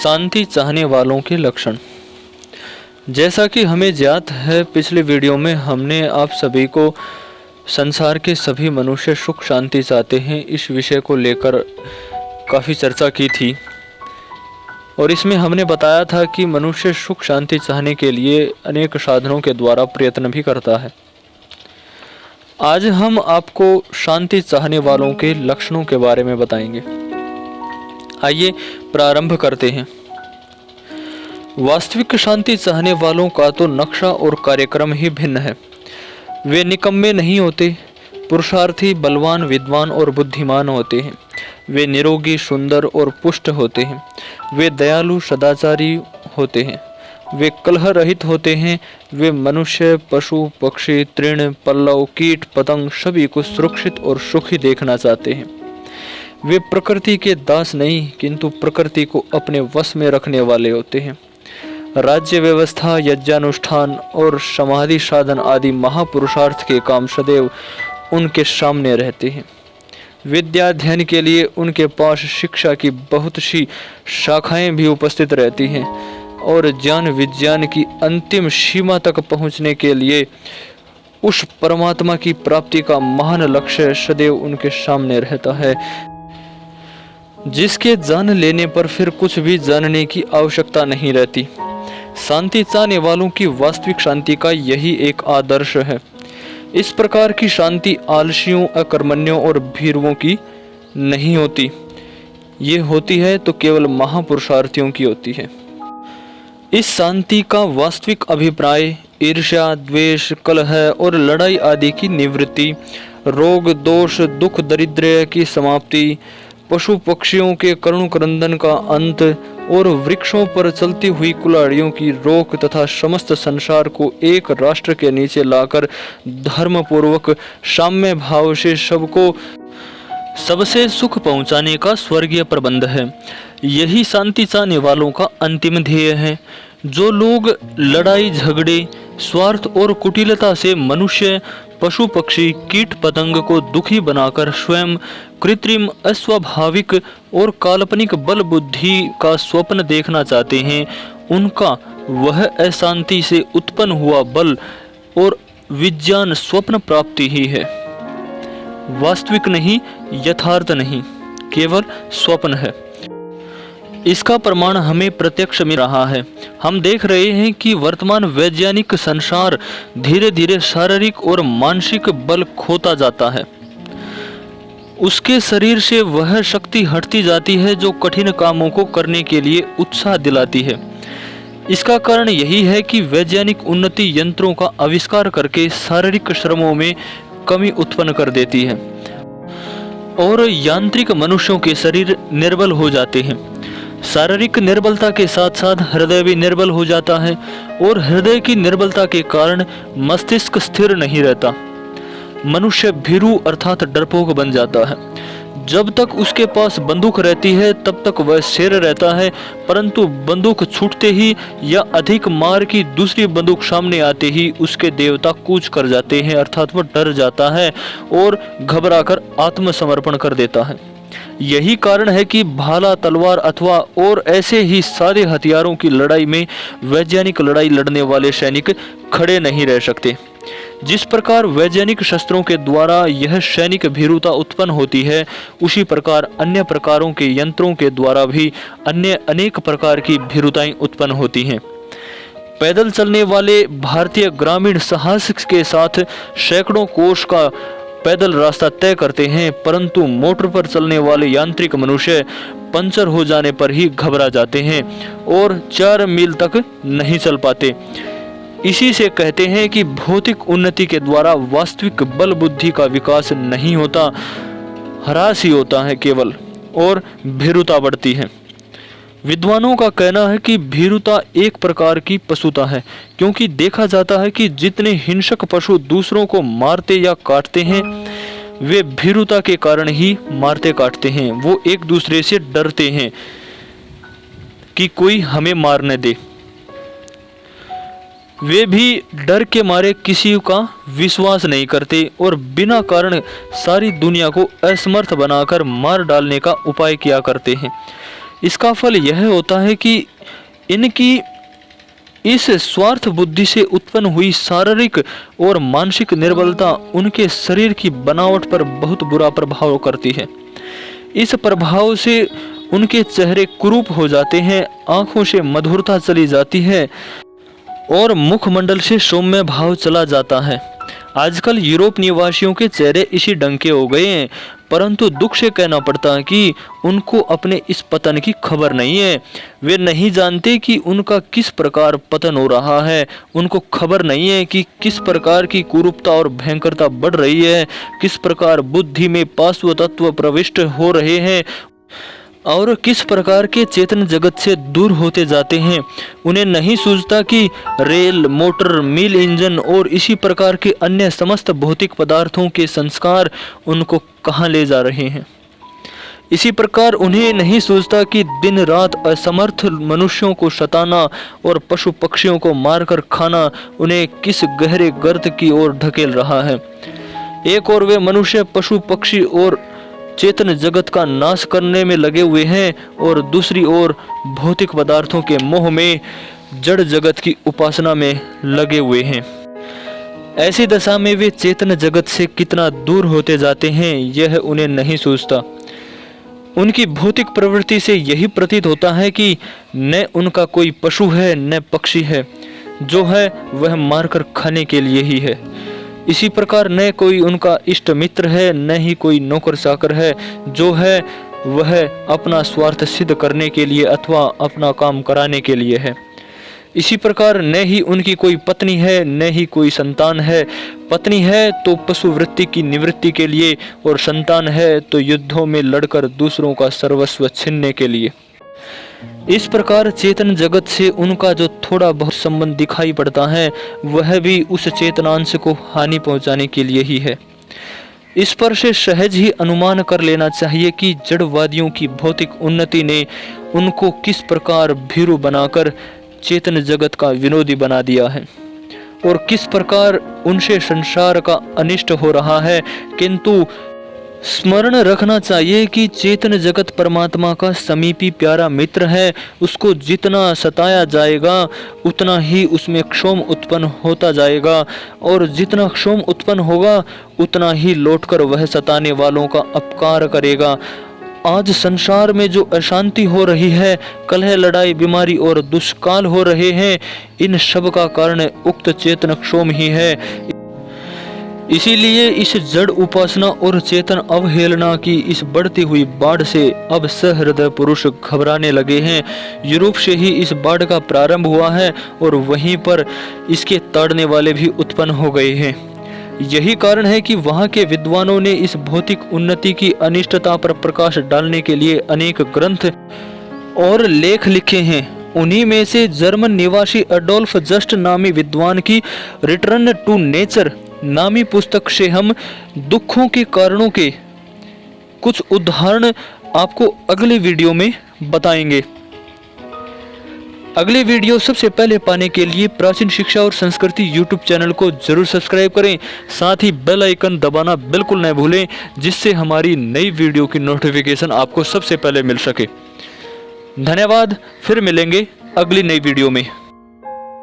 शांति चाहने वालों के लक्षण। जैसा कि हमें ज्ञात है, पिछले वीडियो में हमने आप सभी को संसार के सभी मनुष्य सुख शांति चाहते हैं इस विषय को लेकर काफ़ी चर्चा की थी और इसमें हमने बताया था कि मनुष्य सुख शांति चाहने के लिए अनेक साधनों के द्वारा प्रयत्न भी करता है। आज हम आपको शांति चाहने वालों के लक्षणों के बारे में बताएंगे। आइए प्रारंभ करते हैं। वास्तविक शांति चाहने वालों का तो नक्शा और कार्यक्रम ही भिन्न है। वे निकम्मे नहीं होते, पुरुषार्थी, बलवान, विद्वान और बुद्धिमान होते हैं। वे निरोगी, सुंदर और पुष्ट होते हैं। वे दयालु, सदाचारी होते हैं। वे कलह रहित होते हैं। वे मनुष्य, पशु, पक्षी, तृण, पल्लव, कीट, पतंग सभी को सुरक्षित और सुखी देखना चाहते हैं। वे प्रकृति के दास नहीं किंतु प्रकृति को अपने वश में रखने वाले होते हैं। राज्य व्यवस्था, यज्ञानुष्ठान और समाधि साधन आदि महापुरुषार्थ के काम सदैव उनके सामने रहते हैं। विद्याध्ययन के लिए उनके पास शिक्षा की बहुत सी शाखाएं भी उपस्थित रहती हैं और ज्ञान विज्ञान की अंतिम सीमा तक पहुंचने के लिए उस परमात्मा की प्राप्ति का महान लक्ष्य सदैव उनके सामने रहता है, जिसके जान लेने पर फिर कुछ भी जानने की आवश्यकता नहीं रहती। शांति चाहने वालों की वास्तविक शांति का यही एक आदर्श है। इस प्रकार की शांति आलसियों, अकर्मण्यों और भीरुओं की नहीं होती। ये होती है तो केवल महापुरुषार्थियों की होती है। इस शांति का वास्तविक अभिप्राय ईर्ष्या, द्वेष, कलह और लड़ाई आदि की निवृत्ति, रोग, दोष, दुख, दरिद्र की समाप्ति, पशु पक्षियों के करुण क्रंदन का अंत और वृक्षों पर चलती हुई कुल्हाड़ियों की रोक तथा समस्त संसार को एक राष्ट्र के नीचे लाकर धर्म पूर्वक साम्य भाव से सबको सबसे सुख पहुंचाने का स्वर्गीय प्रबंध है। यही शांति चाहने वालों का अंतिम ध्येय है। जो लोग लड़ाई झगड़े, स्वार्थ और कुटिलता से मनुष्य, पशु पक्षी, कीट पतंग को दुखी बनाकर स्वयं कृत्रिम, अस्वाभाविक और काल्पनिक बल बुद्धि का स्वप्न देखना चाहते हैं, उनका वह अशांति से उत्पन्न हुआ बल और विज्ञान स्वप्न प्राप्ति ही है। वास्तविक नहीं, यथार्थ नहीं, केवल स्वप्न है। इसका प्रमाण हमें प्रत्यक्ष मिल रहा है। हम देख रहे हैं कि वर्तमान वैज्ञानिक संसार धीरे धीरे शारीरिक और मानसिक बल खोता जाता है। उसके शरीर से वह शक्ति हटती जाती है जो कठिन कामों को करने के लिए उत्साह दिलाती है। इसका कारण यही है कि वैज्ञानिक उन्नति यंत्रों का आविष्कार करके शारीरिक श्रमों में कमी उत्पन्न कर देती है और यांत्रिक मनुष्यों के शरीर निर्बल हो जाते हैं। शारीरिक निर्बलता के साथ साथ हृदय भी निर्बल हो जाता है और हृदय की निर्बलता के कारण मस्तिष्क स्थिर नहीं रहता। मनुष्य भीरू अर्थात डरपोक बन जाता है। जब तक उसके पास बंदूक रहती है तब तक वह शेर रहता है, परंतु बंदूक छूटते ही या अधिक मार की दूसरी बंदूक सामने आते ही उसके देवता कूच कर जाते हैं, अर्थात वह डर जाता है और घबराकर आत्मसमर्पण कर देता है। यही कारण है कि भाला, तलवार अथवा और ऐसे ही सारे हथियारों की लड़ाई में वैज्ञानिक लड़ाई लड़ने वाले सैनिक खड़े नहीं रह सकते। जिस प्रकार वैज्ञानिक शस्त्रों के द्वारा यह सैनिक भीरुता उत्पन्न होती है, उसी प्रकार अन्य प्रकारों के यंत्रों के द्वारा भी अन्य अनेक प्रकार की भीरुताएं उत्पन्न होती हैं। पैदल चलने वाले भारतीय ग्रामीण साहस के साथ सैकड़ों कोस का पैदल रास्ता तय करते हैं, परंतु मोटर पर चलने वाले यांत्रिक मनुष्य पंचर हो जाने पर ही घबरा जाते हैं और 4 मील तक नहीं चल पाते। इसी से कहते हैं कि भौतिक उन्नति के द्वारा वास्तविक बल बुद्धि का विकास नहीं होता, ह्रास ही होता है केवल, और भीरुता बढ़ती है। विद्वानों का कहना है कि भीरुता एक प्रकार की पशुता है, क्योंकि देखा जाता है कि जितने हिंसक पशु दूसरों को मारते या काटते हैं, वे भीरुता के कारण ही मारते काटते हैं। वो एक दूसरे से डरते हैं कि कोई हमें मार न दे। वे भी डर के मारे किसी का विश्वास नहीं करते और बिना कारण सारी दुनिया को असमर्थ बनाकर मार डालने का उपाय किया करते हैं। इसका फल यह होता है कि इनकी इस स्वार्थ बुद्धि से उत्पन्न हुई शारीरिक और मानसिक निर्बलता उनके शरीर की बनावट पर बहुत बुरा प्रभाव करती है। इस प्रभाव से उनके चेहरे कुरूप हो जाते हैं, आंखों से मधुरता चली जाती है और मुखमंडल से सौम्य भाव चला जाता है। आजकल यूरोप निवासियों के चेहरे इसी ढंग के हो गए हैं, परंतु दुख से कहना पड़ता है कि उनको अपने इस पतन की खबर नहीं है। वे नहीं जानते कि उनका किस प्रकार पतन हो रहा है, उनको खबर नहीं है कि किस प्रकार की कुरूपता और भयंकरता बढ़ रही है, किस प्रकार बुद्धि में पार्श्व तत्व प्रविष्ट हो रहे हैं और किस प्रकार के चेतन जगत से दूर होते जाते हैं। उन्हें नहीं सूझता कि रेल, मोटर, मिल इंजन और इसी प्रकार के अन्य समस्त भौतिक पदार्थों के संस्कार उनको कहाँ ले जा रहे हैं। इसी प्रकार उन्हें नहीं सूझता कि दिन रात असमर्थ मनुष्यों को सताना और पशु पक्षियों को मारकर खाना उन्हें किस गहरे गर्त की ओर ढकेल रहा है। एक और वे मनुष्य पशु पक्षी और चेतन जगत का नाश करने में लगे हुए हैं और दूसरी ओर भौतिक पदार्थों के मोह में जड़ जगत की उपासना में लगे हुए हैं। ऐसी दशा में वे चेतन जगत से कितना दूर होते जाते हैं, यह उन्हें नहीं सूझता। उनकी भौतिक प्रवृत्ति से यही प्रतीत होता है कि न उनका कोई पशु है न पक्षी है, जो है वह मारकर खाने के लिए ही है। इसी प्रकार न कोई उनका इष्ट मित्र है, न ही कोई नौकर चाकर है, जो है वह अपना स्वार्थ सिद्ध करने के लिए अथवा अपना काम कराने के लिए है। इसी प्रकार न ही उनकी कोई पत्नी है, न ही कोई संतान है। पत्नी है तो पशु वृत्ति की निवृत्ति के लिए और संतान है तो युद्धों में लड़कर दूसरों का सर्वस्व छीनने के लिए। इस प्रकार चेतन जगत से उनका जो थोड़ा बहुत संबंध दिखाई पड़ता है, वह भी उस चेतनांश को हानि पहुंचाने के लिए ही है। इस पर से सहज ही अनुमान कर लेना चाहिए कि जड़वादियों की भौतिक उन्नति ने उनको किस प्रकार भीरू बनाकर चेतन जगत का विनोदी बना दिया है और किस प्रकार उनसे संसार का अनिष्ट हो रहा है। किंतु स्मरण रखना चाहिए कि चेतन जगत परमात्मा का समीपी प्यारा मित्र है। उसको जितना सताया जाएगा उतना ही उसमें क्षोभ उत्पन्न होता जाएगा और जितना क्षोभ उत्पन्न होगा उतना ही लौटकर वह सताने वालों का अपकार करेगा। आज संसार में जो अशांति हो रही है, कलह, लड़ाई, बीमारी और दुष्काल हो रहे हैं, इन सब का कारण उक्त चेतन क्षोभ ही है। इसीलिए इस जड़ उपासना और चेतन अवहेलना की इस बढ़ती हुई बाढ़ से अब सहृदय पुरुष घबराने लगे हैं। यूरोप से ही इस बाढ़ का प्रारंभ हुआ है और वहीं पर इसके ताड़ने वाले भी उत्पन्न हो गए हैं। यही कारण है कि वहाँ के विद्वानों ने इस भौतिक उन्नति की अनिष्टता पर प्रकाश डालने के लिए अनेक ग्रंथ और लेख लिखे हैं। उन्हीं में से जर्मन निवासी अडोल्फ जस्ट नामी विद्वान की रिटर्न टू नेचर नामी पुस्तक से हम दुखों के कारणों के कुछ उदाहरण आपको अगले वीडियो में बताएंगे। अगले वीडियो सबसे पहले पाने के लिए प्राचीन शिक्षा और संस्कृति यूट्यूब चैनल को जरूर सब्सक्राइब करें, साथ ही बेल आइकन दबाना बिल्कुल न भूलें, जिससे हमारी नई वीडियो की नोटिफिकेशन आपको सबसे पहले मिल सके। धन्यवाद, फिर मिलेंगे अगली नई वीडियो में।